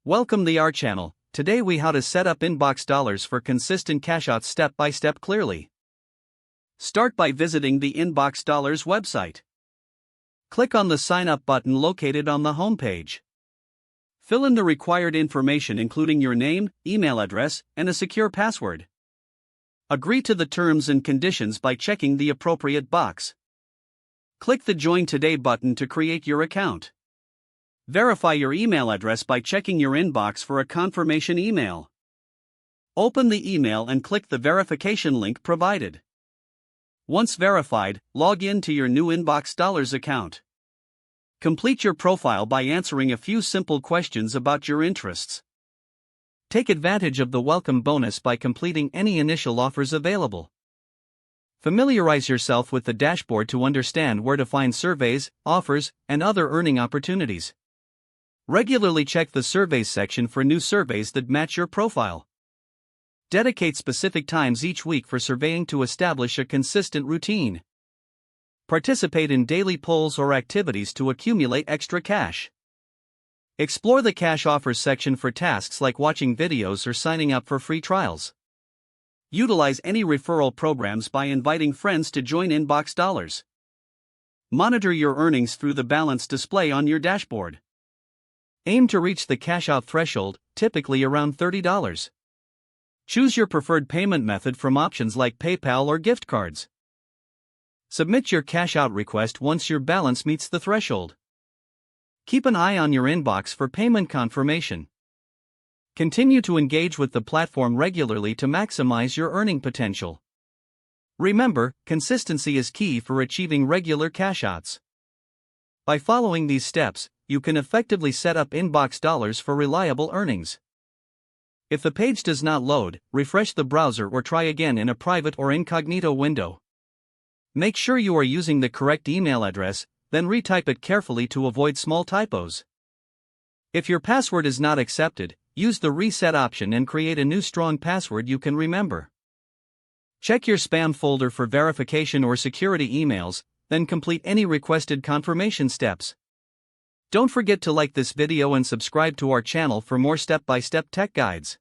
Welcome to our channel. Today we how to set up InboxDollars for consistent cashouts step by step clearly. Start by visiting the InboxDollars website. Click on the sign up button located on the home page. Fill in the required information including your name, email address, and a secure password. Agree to the terms and conditions by checking the appropriate box. Click the Join Today button to create your account. Verify your email address by checking your inbox for a confirmation email. Open the email and click the verification link provided. Once verified, log in to your new InboxDollars account. Complete your profile by answering a few simple questions about your interests. Take advantage of the welcome bonus by completing any initial offers available. Familiarize yourself with the dashboard to understand where to find surveys, offers, and other earning opportunities. Regularly check the surveys section for new surveys that match your profile. Dedicate specific times each week for surveying to establish a consistent routine. Participate in daily polls or activities to accumulate extra cash. Explore the cash offers section for tasks like watching videos or signing up for free trials. Utilize any referral programs by inviting friends to join InboxDollars. Monitor your earnings through the balance display on your dashboard. Aim to reach the cash out threshold, typically around $30. Choose your preferred payment method from options like PayPal or gift cards. Submit your cash out request once your balance meets the threshold. Keep an eye on your inbox for payment confirmation. Continue to engage with the platform regularly to maximize your earning potential. Remember, consistency is key for achieving regular cashouts. By following these steps, you can effectively set up InboxDollars for reliable earnings. If the page does not load, refresh the browser or try again in a private or incognito window. Make sure you are using the correct email address, then retype it carefully to avoid small typos. If your password is not accepted, use the reset option and create a new strong password you can remember. Check your spam folder for verification or security emails, then complete any requested confirmation steps. Don't forget to like this video and subscribe to our channel for more step-by-step tech guides.